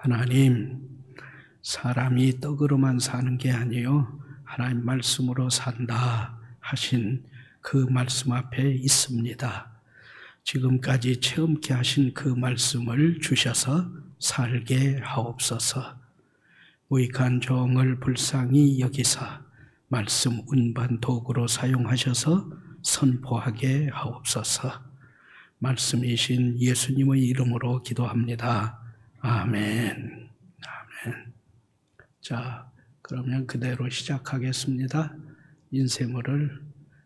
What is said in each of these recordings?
하나님, 사람이 떡으로만 사는 게 아니요 하나님 말씀으로 산다 하신 그 말씀 앞에 있습니다. 지금까지 체험케 하신 그 말씀을 주셔서 살게 하옵소서. 무익한 종을 불쌍히 여기사 말씀 운반 도구로 사용하셔서 선포하게 하옵소서. 말씀이신 예수님의 이름으로 기도합니다. 아멘. 아멘. 자, 그러면 그대로 시작하겠습니다. 인쇄물을,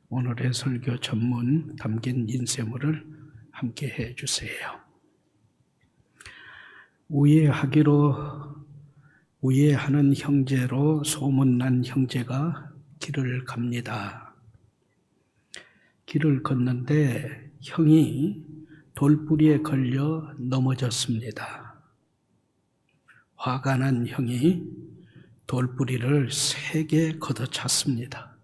오늘의 설교 전문 담긴 인쇄물을 함께 해 주세요. 우애하는 형제로 소문난 형제가 길을 갑니다. 길을 걷는데 형이 돌부리에 걸려 넘어졌습니다. 화가 난 형이 돌부리를 3개 걷어찼습니다.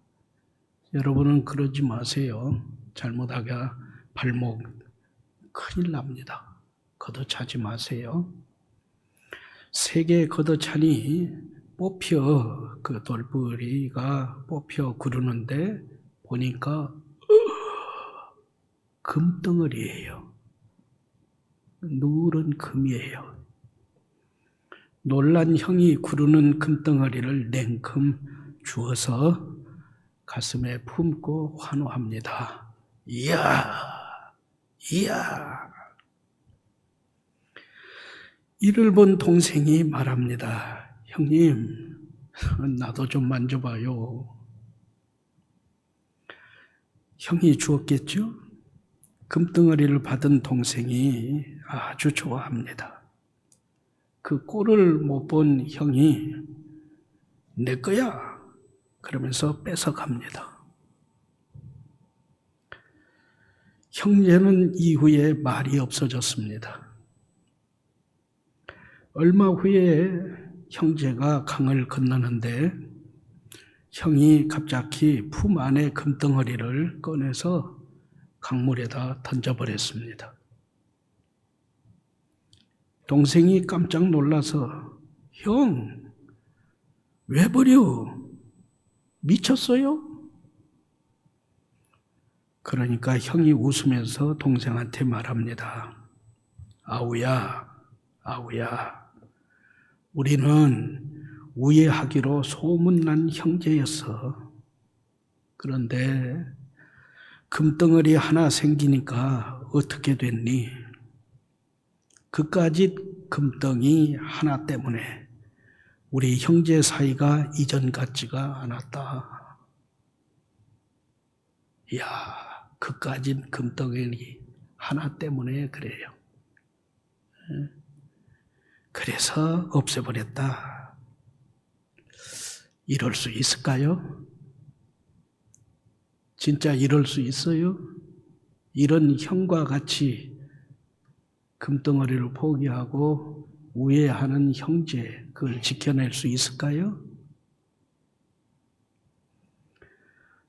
여러분은 그러지 마세요. 잘못하가 발목 큰일 납니다. 걷어차지 마세요. 3개 걷어차니 그 돌부리가 뽑혀 구르는데 보니까 금덩어리예요. 누런 금이에요. 놀란 형이 구르는 금덩어리를 냉큼 주어서 가슴에 품고 환호합니다. 이야! 이를 본 동생이 말합니다. 형님, 나도 좀 만져봐요. 형이 주었겠죠? 금덩어리를 받은 동생이 아주 좋아합니다. 그 꼴을 못 본 형이 내 거야 그러면서 뺏어갑니다. 형제는 이후에 말이 없어졌습니다. 얼마 후에 형제가 강을 건너는데 형이 갑자기 품 안에 금덩어리를 꺼내서 강물에다 던져버렸습니다. 동생이 깜짝 놀라서 형, 왜 버려? 미쳤어요? 그러니까 형이 웃으면서 동생한테 말합니다. 아우야, 우리는 우애하기로 소문난 형제였어. 그런데 금덩어리 하나 생기니까 어떻게 됐니? 그까짓 금덩이 하나 때문에 우리 형제 사이가 이전 같지가 않았다. 이야, 그까짓 금덩이 하나 때문에 그래요. 그래서 없애버렸다. 이럴 수 있을까요? 진짜 이럴 수 있어요? 이런 형과 같이 금덩어리를 포기하고 우애하는 형제, 그걸 지켜낼 수 있을까요?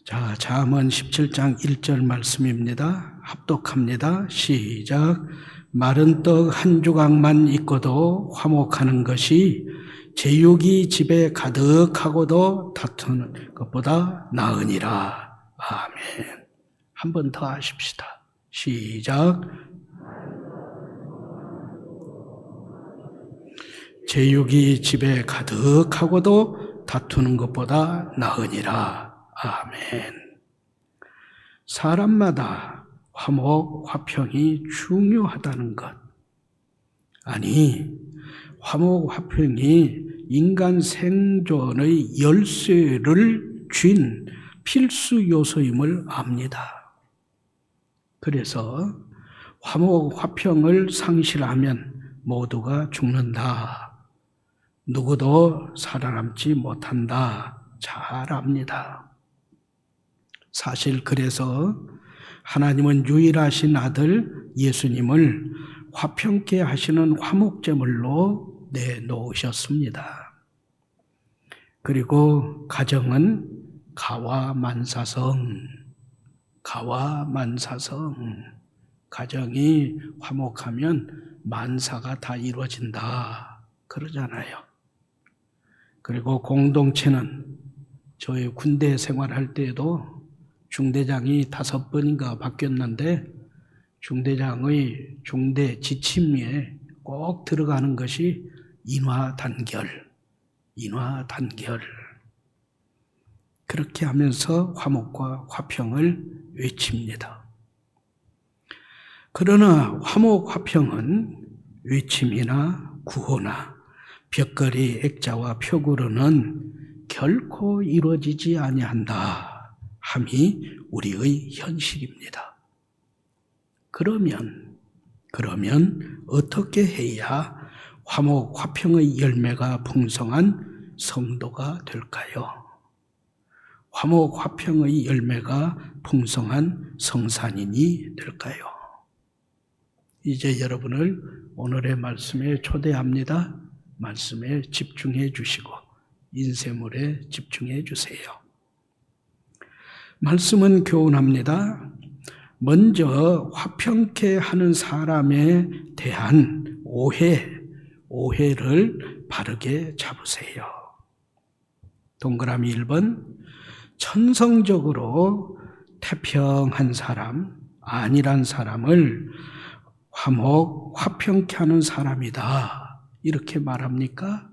자, 잠언 17장 1절 말씀입니다. 합독합니다. 시작. 마른 떡 한 조각만 있고도 화목하는 것이 제육이 집에 가득하고도 다투는 것보다 나으니라. 아멘. 한 번 더 하십시다. 시작. 제육이 집에 가득하고도 다투는 것보다 나으니라. 아멘. 사람마다 화목, 화평이 중요하다는 것. 아니, 화목, 화평이 인간 생존의 열쇠를 쥔 필수 요소임을 압니다. 그래서 화목, 화평을 상실하면 모두가 죽는다. 누구도 살아남지 못한다. 잘 압니다. 사실 그래서 하나님은 유일하신 아들 예수님을 화평케 하시는 화목제물로 내놓으셨습니다. 그리고 가정은 가와만사성, 가정이 화목하면 만사가 다 이루어진다. 그러잖아요. 그리고 공동체는 저희 군대 생활할 때에도 중대장이 5번인가 바뀌었는데 중대장의 중대 지침에 꼭 들어가는 것이 인화단결. 그렇게 하면서 화목과 화평을 외칩니다. 그러나 화목, 화평은 외침이나 구호나 벽걸이 액자와 표구로는 결코 이루어지지 아니한다 함이 우리의 현실입니다. 그러면 어떻게 해야 화목, 화평의 열매가 풍성한 성도가 될까요? 화목, 화평의 열매가 풍성한 성산인이 될까요? 이제 여러분을 오늘의 말씀에 초대합니다. 말씀에 집중해 주시고 인쇄물에 집중해 주세요. 말씀은 교훈합니다. 먼저 화평케 하는 사람에 대한 오해를 바르게 잡으세요. 동그라미 1번, 천성적으로 태평한 사람, 안일한 사람을 화목, 화평케 하는 사람이다. 이렇게 말합니까?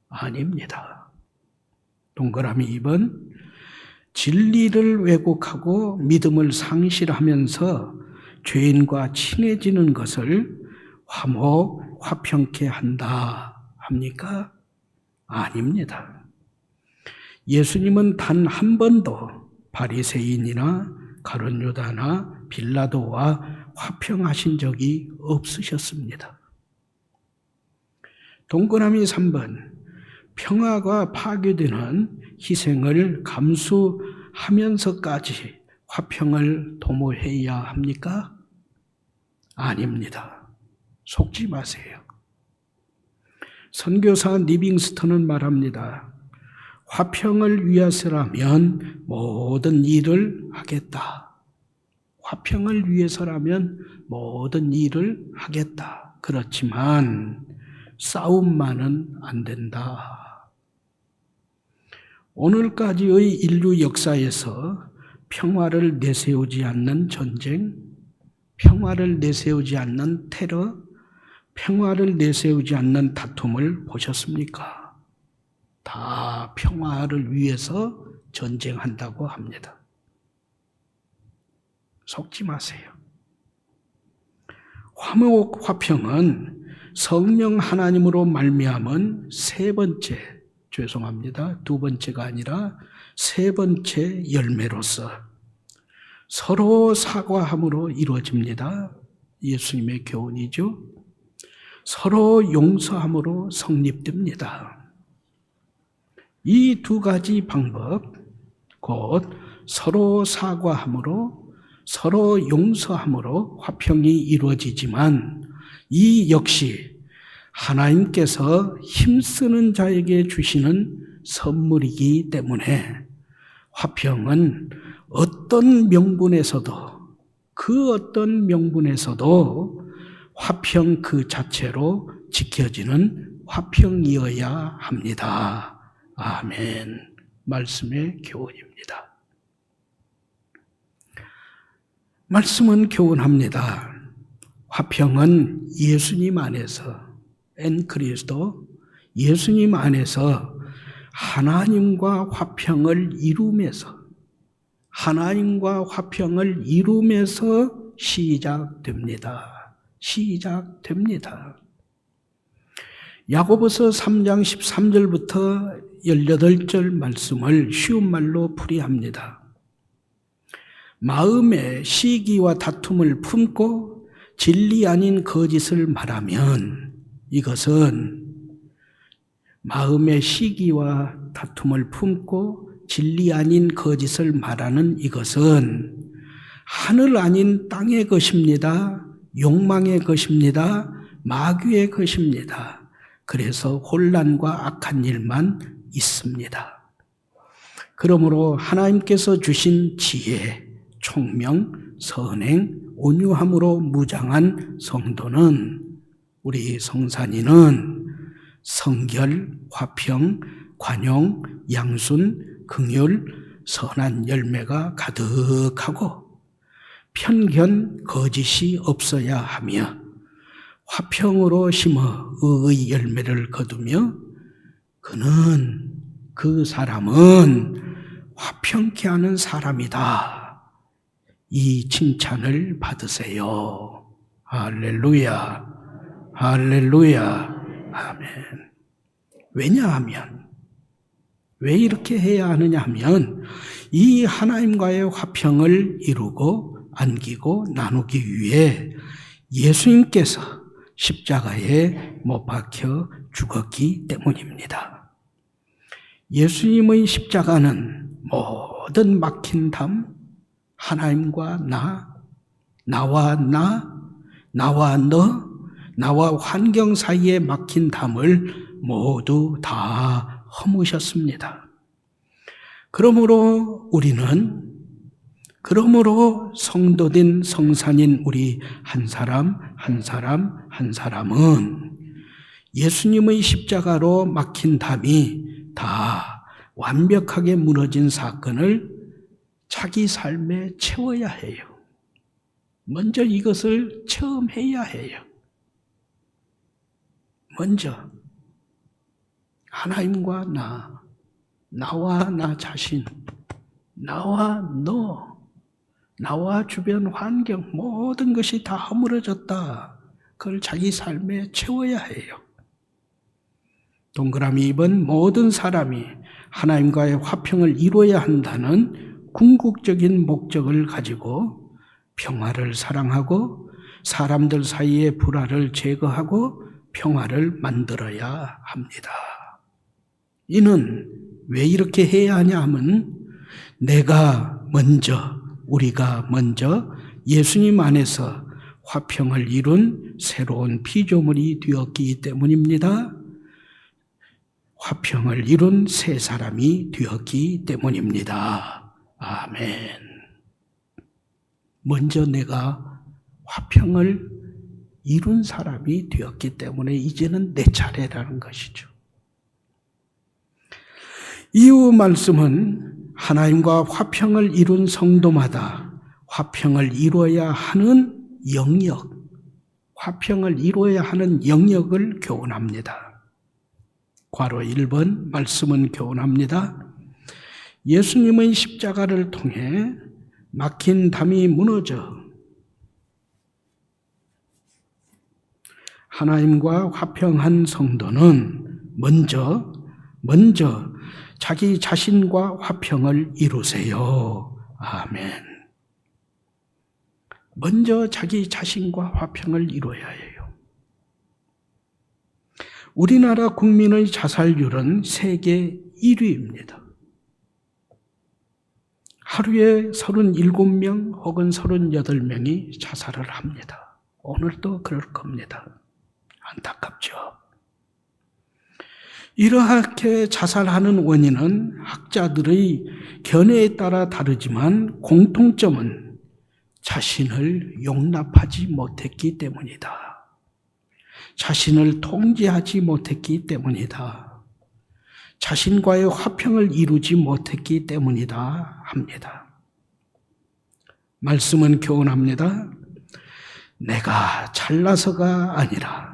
아닙니다. 동그라미 2번, 진리를 왜곡하고 믿음을 상실하면서 죄인과 친해지는 것을 화목, 화평케 한다. 합니까? 아닙니다. 예수님은 단 한 번도 바리새인이나 가룟 유다나 빌라도와 화평하신 적이 없으셨습니다. 동그라미 3번, 평화가 파괴되는 희생을 감수하면서까지 화평을 도모해야 합니까? 아닙니다. 속지 마세요. 선교사 리빙스턴은 말합니다. 화평을 위해서라면 모든 일을 하겠다. 화평을 위해서라면 모든 일을 하겠다. 그렇지만 싸움만은 안 된다. 오늘까지의 인류 역사에서 평화를 내세우지 않는 전쟁, 평화를 내세우지 않는 테러, 평화를 내세우지 않는 다툼을 보셨습니까? 다 평화를 위해서 전쟁한다고 합니다. 속지 마세요. 화목, 화평은 성령 하나님으로 말미암은 두 번째가 아니라 세 번째 열매로서 서로 사과함으로 이루어집니다. 예수님의 교훈이죠. 서로 용서함으로 성립됩니다. 이 두 가지 방법, 곧 서로 사과함으로 서로 용서함으로 화평이 이루어지지만 이 역시 하나님께서 힘쓰는 자에게 주시는 선물이기 때문에 화평은 어떤 명분에서도 화평 그 자체로 지켜지는 화평이어야 합니다. 아멘. 말씀의 교훈입니다. 말씀은 교훈합니다. 화평은 예수님 안에서 그리스도 예수님 안에서 하나님과 화평을 이루면서 시작됩니다. 야고보서 3장 13절부터 18절 말씀을 쉬운 말로 풀이합니다. 마음에 시기와 다툼을 품고 진리 아닌 거짓을 말하면 이것은 마음에 시기와 다툼을 품고 진리 아닌 거짓을 말하는 이것은 하늘 아닌 땅의 것입니다. 욕망의 것입니다. 마귀의 것입니다. 그래서 혼란과 악한 일만 있습니다. 그러므로 하나님께서 주신 지혜, 총명, 선행, 온유함으로 무장한 성도는, 우리 성산인은 성결, 화평, 관용, 양순, 긍휼, 선한 열매가 가득하고 편견, 거짓이 없어야 하며 화평으로 심어 의의 열매를 거두며 그 사람은 화평케 하는 사람이다. 이 칭찬을 받으세요. 할렐루야, 할렐루야, 아멘. 왜냐하면, 왜 이렇게 해야 하느냐 하면, 이 하나님과의 화평을 이루고 안기고 나누기 위해 예수님께서 십자가에 못 박혀 죽었기 때문입니다. 예수님의 십자가는 모든 막힌 담, 하나님과 나와 너, 나와 환경 사이에 막힌 담을 모두 다 허무셨습니다. 그러므로 성도된 성산인 우리 한 사람은 예수님의 십자가로 막힌 담이 다 완벽하게 무너진 사건을 자기 삶에 채워야 해요. 먼저 이것을 체험해야 해요. 먼저 하나님과 나와 나 자신, 나와 너, 나와 주변 환경 모든 것이 다 허물어졌다. 그걸 자기 삶에 채워야 해요. 동그라미 입은 모든 사람이 하나님과의 화평을 이루어야 한다는 궁극적인 목적을 가지고 평화를 사랑하고 사람들 사이의 불화를 제거하고 평화를 만들어야 합니다. 이는 왜 이렇게 해야 하냐 하면 우리가 먼저 예수님 안에서 화평을 이룬 새로운 피조물이 되었기 때문입니다. 화평을 이룬 새 사람이 되었기 때문입니다. 아멘. 먼저 내가 화평을 이룬 사람이 되었기 때문에 이제는 내 차례라는 것이죠. 이후 말씀은 하나님과 화평을 이룬 성도마다 화평을 이루어야 하는 영역을 교훈합니다. 괄호 1번 말씀은 교훈합니다. 예수님의 십자가를 통해 막힌 담이 무너져 하나님과 화평한 성도는 먼저 자기 자신과 화평을 이루세요. 아멘. 먼저 자기 자신과 화평을 이루어야 해요. 우리나라 국민의 자살률은 세계 1위입니다. 하루에 37명 혹은 38명이 자살을 합니다. 오늘도 그럴 겁니다. 안타깝죠. 이렇게 자살하는 원인은 학자들의 견해에 따라 다르지만 공통점은 자신을 용납하지 못했기 때문이다. 자신을 통제하지 못했기 때문이다. 자신과의 화평을 이루지 못했기 때문이다 합니다. 말씀은 교훈합니다. 내가 잘나서가 아니라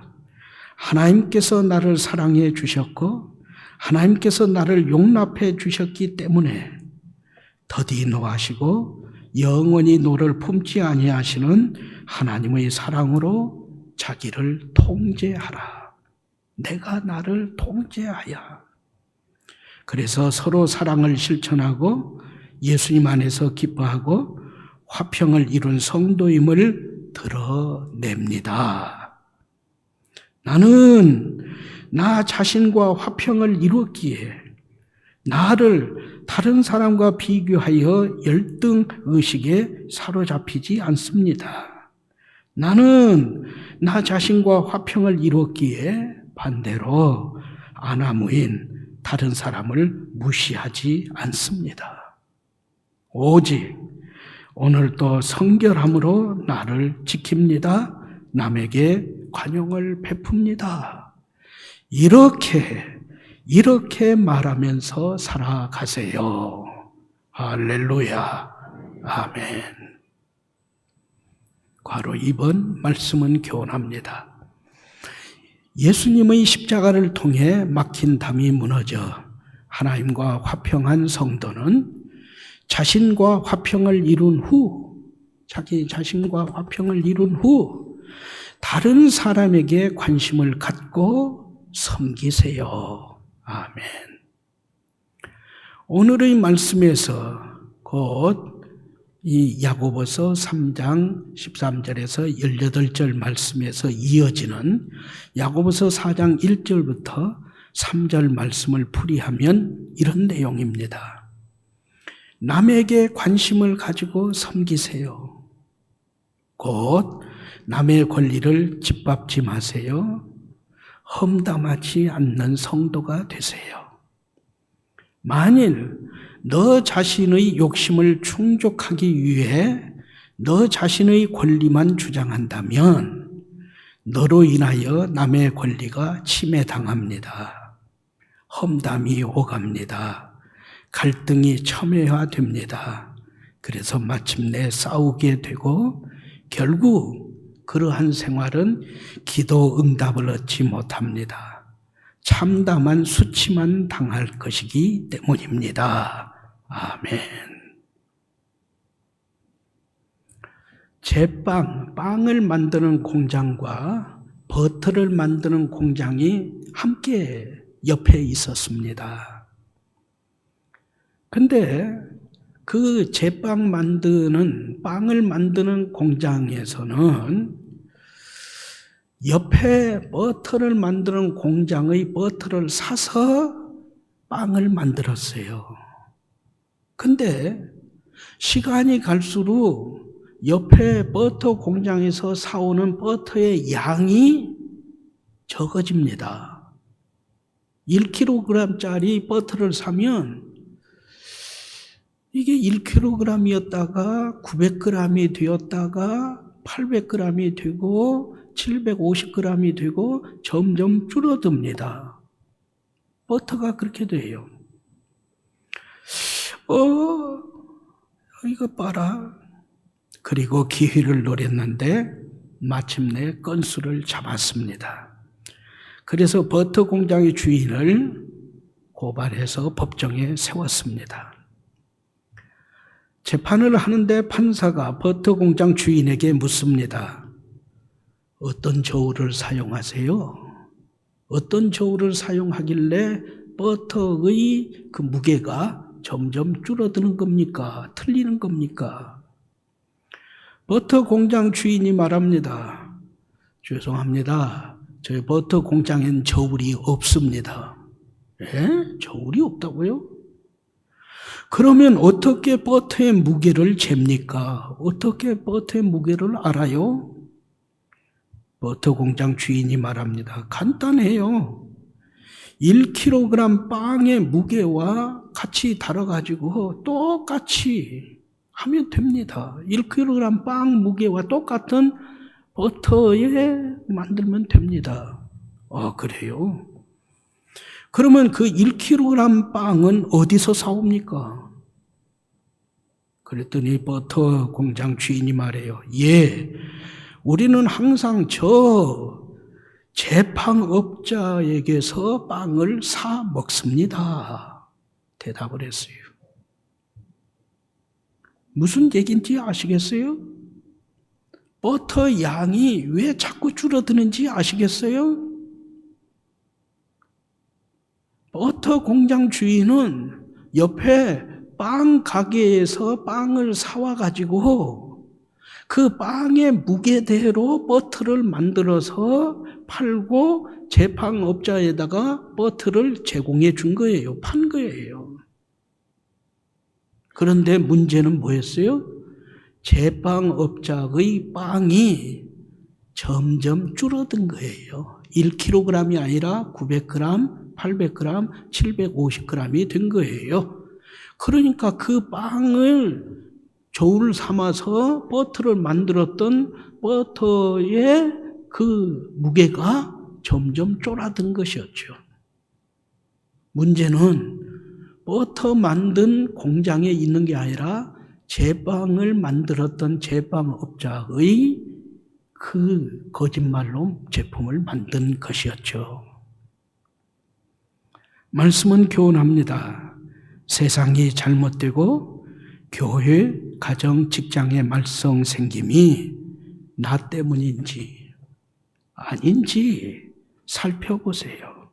하나님께서 나를 사랑해 주셨고 하나님께서 나를 용납해 주셨기 때문에 더디 노하시고 영원히 노를 품지 아니하시는 하나님의 사랑으로 자기를 통제하라. 내가 나를 통제하여. 그래서 서로 사랑을 실천하고 예수님 안에서 기뻐하고 화평을 이룬 성도임을 드러냅니다. 나는 나 자신과 화평을 이루었기에 나를 다른 사람과 비교하여 열등 의식에 사로잡히지 않습니다. 나는 나 자신과 화평을 이루었기에 반대로 아나무인 다른 사람을 무시하지 않습니다. 오직 오늘도 성결함으로 나를 지킵니다. 남에게 관용을 베풉니다. 이렇게 말하면서 살아가세요. 할렐루야. 아멘. 바로 이번 말씀은 교훈합니다. 예수님의 십자가를 통해 막힌 담이 무너져 하나님과 화평한 성도는 자신과 화평을 이룬 후, 자기 자신과 화평을 이룬 후 다른 사람에게 관심을 갖고 섬기세요. 아멘. 오늘의 말씀에서 곧 이 야고보서 3장 13절에서 18절 말씀에서 이어지는 야고보서 4장 1절부터 3절 말씀을 풀이하면 이런 내용입니다. 남에게 관심을 가지고 섬기세요. 곧 남의 권리를 짓밟지 마세요. 험담하지 않는 성도가 되세요. 만일 너 자신의 욕심을 충족하기 위해 너 자신의 권리만 주장한다면 너로 인하여 남의 권리가 침해당합니다. 험담이 오갑니다. 갈등이 첨예화됩니다. 그래서 마침내 싸우게 되고 결국 그러한 생활은 기도 응답을 얻지 못합니다. 참담한 수치만 당할 것이기 때문입니다. 아멘. 빵을 만드는 공장과 버터를 만드는 공장이 함께 옆에 있었습니다. 근데 그 빵을 만드는 공장에서는 옆에 버터를 만드는 공장의 버터를 사서 빵을 만들었어요. 근데 시간이 갈수록 옆에 버터 공장에서 사오는 버터의 양이 적어집니다. 1kg짜리 버터를 사면 이게 1kg이었다가 900g이 되었다가 800g이 되고 750g이 되고 점점 줄어듭니다. 버터가 그렇게 돼요. 이거 봐라. 그리고 기회를 노렸는데 마침내 건수를 잡았습니다. 그래서 버터 공장의 주인을 고발해서 법정에 세웠습니다. 재판을 하는데 판사가 버터 공장 주인에게 묻습니다. 어떤 저울을 사용하세요? 어떤 저울을 사용하길래 버터의 그 무게가 점점 줄어드는 겁니까? 틀리는 겁니까? 버터 공장 주인이 말합니다. 죄송합니다. 저희 버터 공장엔 저울이 없습니다. 저울이 없다고요? 그러면 어떻게 버터의 무게를 잽니까? 어떻게 버터의 무게를 알아요? 버터 공장 주인이 말합니다. 간단해요. 1kg 빵의 무게와 같이 달아가지고 똑같이 하면 됩니다. 1kg 빵 무게와 똑같은 버터에 만들면 됩니다. 그래요? 그러면 그 1kg 빵은 어디서 사옵니까? 그랬더니 버터 공장 주인이 말해요. 우리는 항상 저 제빵업자에게서 빵을 사 먹습니다. 대답을 했어요. 무슨 얘기인지 아시겠어요? 버터 양이 왜 자꾸 줄어드는지 아시겠어요? 버터 공장 주인은 옆에 빵 가게에서 빵을 사와가지고 그 빵의 무게대로 버터를 만들어서 팔고 제빵업자에다가 버터를 제공해 준 거예요. 판 거예요. 그런데 문제는 뭐였어요? 제빵업자의 빵이 점점 줄어든 거예요. 1kg이 아니라 900g, 800g, 750g이 된 거예요. 그러니까 그 빵을 저울 삼아서 버터를 만들었던 버터의 그 무게가 점점 쫄아든 것이었죠. 문제는 버터 만든 공장에 있는 게 아니라 제빵을 만들었던 제빵업자의 그 거짓말로 제품을 만든 것이었죠. 말씀은 교훈합니다. 세상이 잘못되고 교회, 가정, 직장의 말썽 생김이 나 때문인지 아닌지 살펴보세요.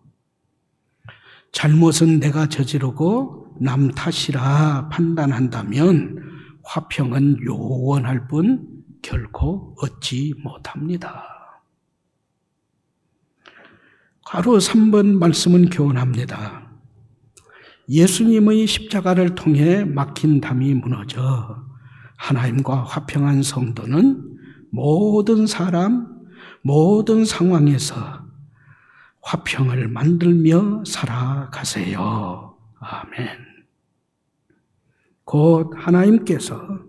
잘못은 내가 저지르고 남 탓이라 판단한다면 화평은 요원할 뿐 결코 얻지 못합니다. 가로 3번 말씀은 교훈합니다. 예수님의 십자가를 통해 막힌 담이 무너져 하나님과 화평한 성도는 모든 사람, 모든 상황에서 화평을 만들며 살아가세요. 아멘. 곧 하나님께서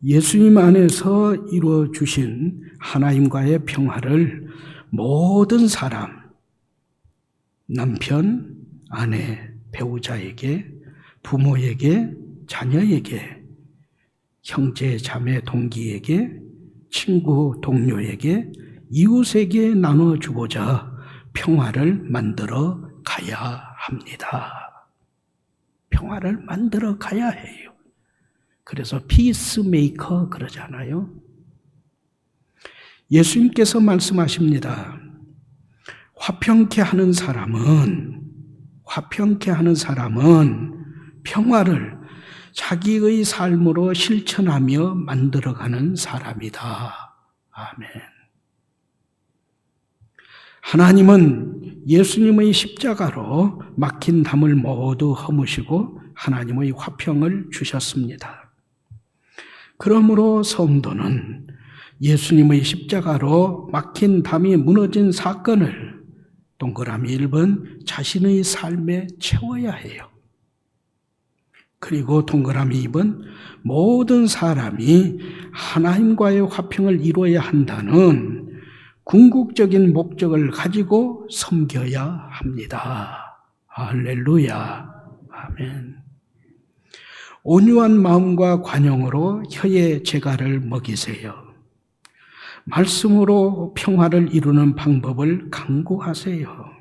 예수님 안에서 이루어 주신 하나님과의 평화를 모든 사람, 남편, 아내, 배우자에게, 부모에게, 자녀에게, 형제, 자매, 동기에게, 친구, 동료에게, 이웃에게 나눠주고자 평화를 만들어 가야 합니다. 평화를 만들어 가야 해요. 그래서 피스메이커 그러잖아요. 예수님께서 말씀하십니다. 화평케 하는 사람은 평화를 자기의 삶으로 실천하며 만들어가는 사람이다. 아멘. 하나님은 예수님의 십자가로 막힌 담을 모두 허무시고 하나님의 화평을 주셨습니다. 그러므로 성도는 예수님의 십자가로 막힌 담이 무너진 사건을 동그라미 1번 자신의 삶에 채워야 해요. 그리고 동그라미 2번 모든 사람이 하나님과의 화평을 이루어야 한다는 궁극적인 목적을 가지고 섬겨야 합니다. 할렐루야. 아멘. 온유한 마음과 관용으로 혀의 재갈을 먹이세요. 말씀으로 평화를 이루는 방법을 강구하세요.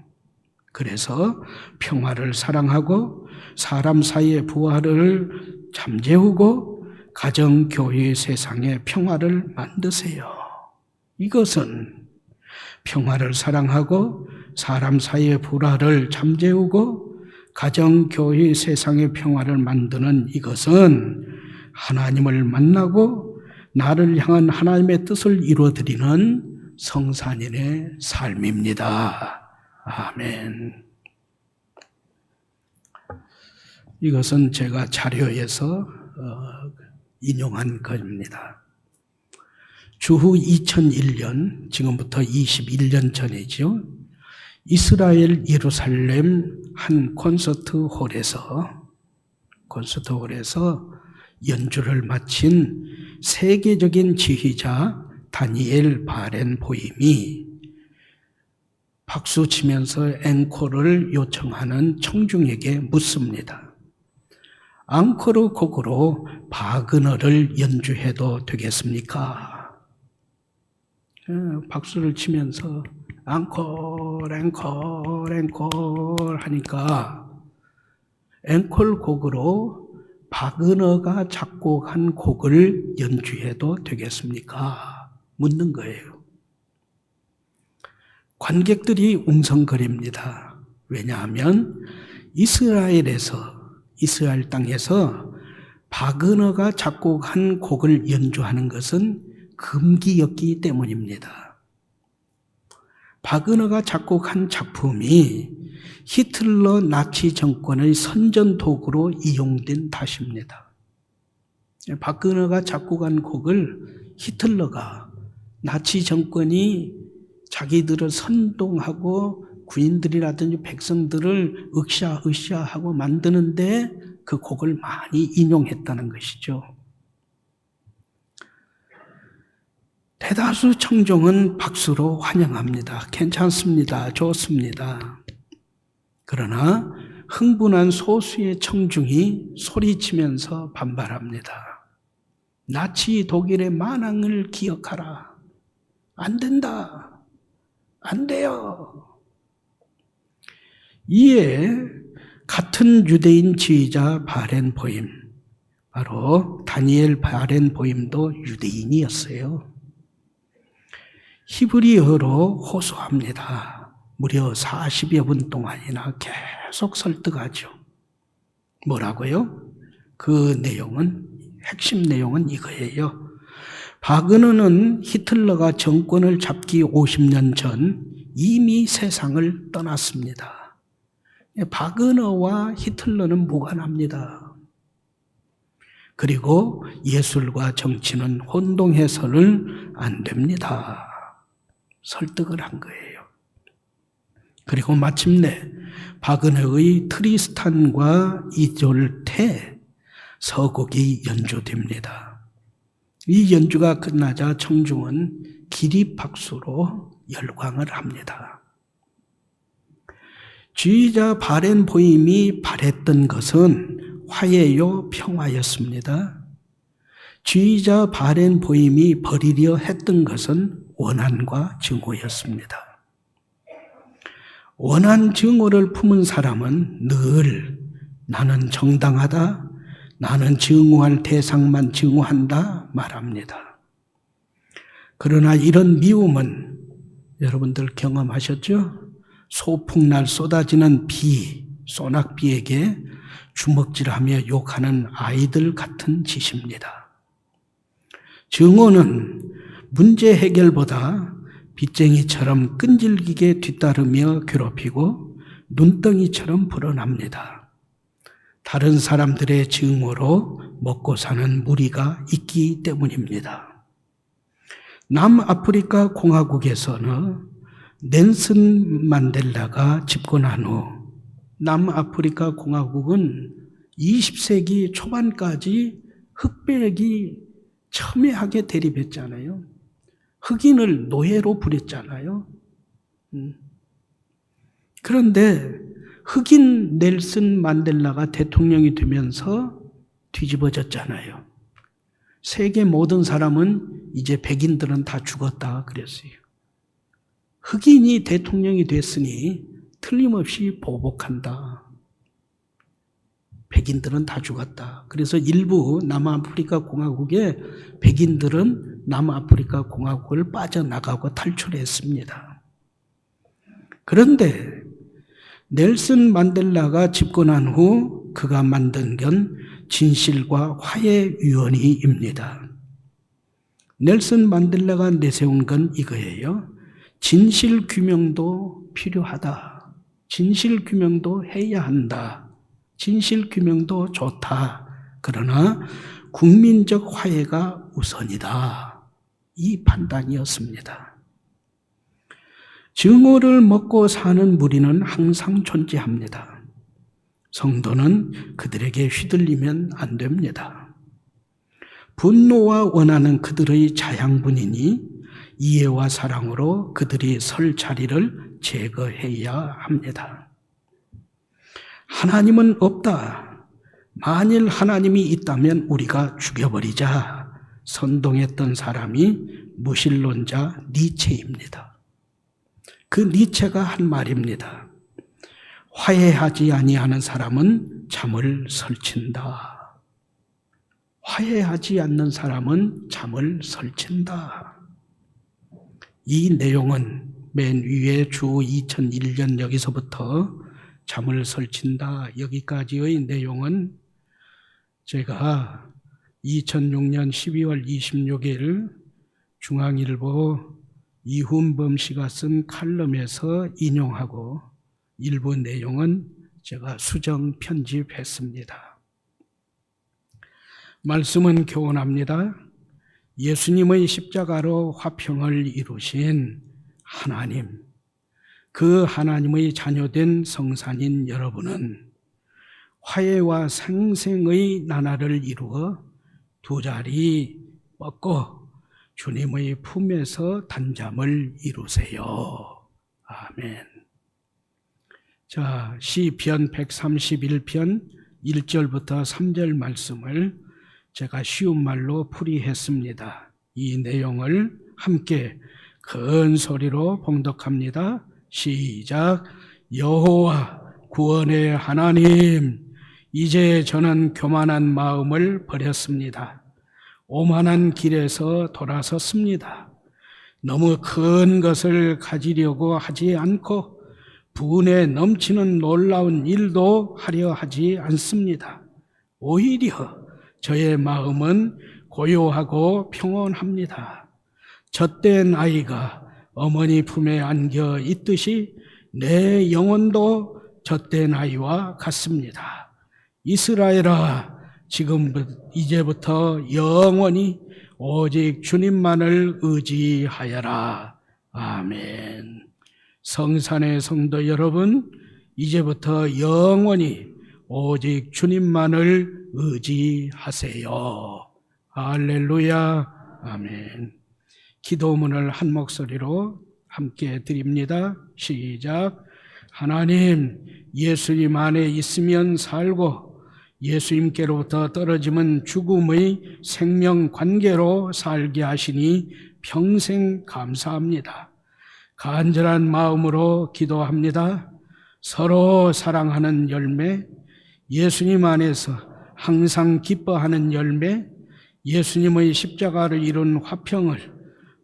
그래서 평화를 사랑하고 사람 사이의 부활을 잠재우고 가정, 교회, 세상의 평화를 만드세요. 이것은 평화를 사랑하고 사람 사이의 불화를 잠재우고 가정, 교회, 세상의 평화를 만드는 이것은 하나님을 만나고 나를 향한 하나님의 뜻을 이루어드리는 성산인의 삶입니다. 아멘. 이것은 제가 자료에서 인용한 것입니다. 주후 2001년, 지금부터 21년 전이죠. 이스라엘 예루살렘 한 콘서트홀에서 연주를 마친 세계적인 지휘자 다니엘 바렌보임이 박수 치면서 앵콜을 요청하는 청중에게 묻습니다. 앙코르 곡으로 바그너를 연주해도 되겠습니까? 박수를 치면서 앵콜 하니까 앵콜 곡으로 바그너가 작곡한 곡을 연주해도 되겠습니까? 묻는 거예요. 관객들이 웅성거립니다. 왜냐하면 이스라엘 땅에서 바그너가 작곡한 곡을 연주하는 것은 금기였기 때문입니다. 바그너가 작곡한 작품이 히틀러 나치 정권의 선전 도구로 이용된 탓입니다. 바그너가 작곡한 곡을 히틀러가 나치 정권이 자기들을 선동하고 군인들이라든지 백성들을 으쌰으쌰하고 만드는데 그 곡을 많이 인용했다는 것이죠. 대다수 청중은 박수로 환영합니다. 괜찮습니다. 좋습니다. 그러나 흥분한 소수의 청중이 소리치면서 반발합니다. 나치 독일의 만행을 기억하라. 안 된다. 안 돼요. 이에 같은 유대인 지휘자 바렌보임, 바로 다니엘 바렌보임도 유대인이었어요. 히브리어로 호소합니다. 무려 40여 분 동안이나 계속 설득하죠. 뭐라고요? 그 내용은, 핵심 내용은 이거예요. 바그너는 히틀러가 정권을 잡기 50년 전 이미 세상을 떠났습니다. 바그너와 히틀러는 무관합니다. 그리고 예술과 정치는 혼동해서는 안 됩니다. 설득을 한 거예요. 그리고 마침내 바그너의 트리스탄과 이졸테 서곡이 연주됩니다. 이 연주가 끝나자 청중은 기립박수로 열광을 합니다. 지휘자 바렌보임이 바랬던 것은 화해요 평화였습니다. 지휘자 바렌보임이 벌이려 했던 것은 원한과 증오였습니다. 원한 증오를 품은 사람은 늘 나는 정당하다, 나는 증오할 대상만 증오한다 말합니다. 그러나 이런 미움은 여러분들 경험하셨죠? 소풍날 쏟아지는 비, 소낙비에게 주먹질하며 욕하는 아이들 같은 짓입니다. 증오는 문제 해결보다 빚쟁이처럼 끈질기게 뒤따르며 괴롭히고 눈덩이처럼 불어납니다. 다른 사람들의 증오로 먹고 사는 무리가 있기 때문입니다. 남아프리카 공화국에서는 넬슨 만델라가 집권한 후 남아프리카 공화국은 20세기 초반까지 흑백이 첨예하게 대립했잖아요. 흑인을 노예로 부렸잖아요. 그런데 흑인 넬슨 만델라가 대통령이 되면서 뒤집어졌잖아요. 세계 모든 사람은 이제 백인들은 다 죽었다 그랬어요. 흑인이 대통령이 됐으니 틀림없이 보복한다. 백인들은 다 죽었다. 그래서 일부 남아프리카 공화국의 백인들은 남아프리카 공화국을 빠져나가고 탈출했습니다. 그런데 넬슨 만델라가 집권한 후 그가 만든 건 진실과 화해위원회입니다. 넬슨 만델라가 내세운 건 이거예요. 진실 규명도 필요하다. 진실 규명도 해야 한다. 진실 규명도 좋다. 그러나 국민적 화해가 우선이다. 이 판단이었습니다. 증오를 먹고 사는 무리는 항상 존재합니다. 성도는 그들에게 휘둘리면 안 됩니다. 분노와 원하는 그들의 자양분이니 이해와 사랑으로 그들이 설 자리를 제거해야 합니다. 하나님은 없다. 만일 하나님이 있다면 우리가 죽여버리자. 선동했던 사람이 무신론자 니체입니다. 그 니체가 한 말입니다. 화해하지 아니하는 사람은 잠을 설친다. 화해하지 않는 사람은 잠을 설친다. 이 내용은 맨 위에 주 2001년 여기서부터 잠을 설친다. 여기까지의 내용은 제가 2006년 12월 26일 중앙일보 이훈범 씨가 쓴 칼럼에서 인용하고 일부 내용은 제가 수정 편집했습니다. 말씀은 교훈합니다. 예수님의 십자가로 화평을 이루신 하나님, 그 하나님의 자녀된 성산인 여러분은 화해와 생생의 나라를 이루어 두 자리 뻗고 주님의 품에서 단잠을 이루세요. 아멘. 자, 시편 131편 1절부터 3절 말씀을 제가 쉬운 말로 풀이했습니다. 이 내용을 함께 큰 소리로 봉독합니다. 시작. 여호와 구원의 하나님, 이제 저는 교만한 마음을 버렸습니다. 오만한 길에서 돌아섰습니다. 너무 큰 것을 가지려고 하지 않고 분에 넘치는 놀라운 일도 하려 하지 않습니다. 오히려 저의 마음은 고요하고 평온합니다. 젖된 아이가 어머니 품에 안겨 있듯이 내 영혼도 젖된 아이와 같습니다. 이스라엘아, 이제부터 영원히 오직 주님만을 의지하여라. 아멘. 성산의 성도 여러분, 이제부터 영원히 오직 주님만을 의지하세요. 할렐루야. 아멘. 기도문을 한 목소리로 함께 드립니다. 시작. 하나님, 예수님 안에 있으면 살고 예수님께로부터 떨어지면 죽음의 생명 관계로 살게 하시니 평생 감사합니다. 간절한 마음으로 기도합니다. 서로 사랑하는 열매, 예수님 안에서 항상 기뻐하는 열매, 예수님의 십자가를 이룬 화평을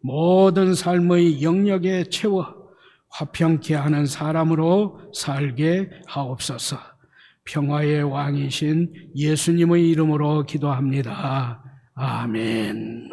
모든 삶의 영역에 채워 화평케 하는 사람으로 살게 하옵소서. 평화의 왕이신 예수님의 이름으로 기도합니다. 아멘.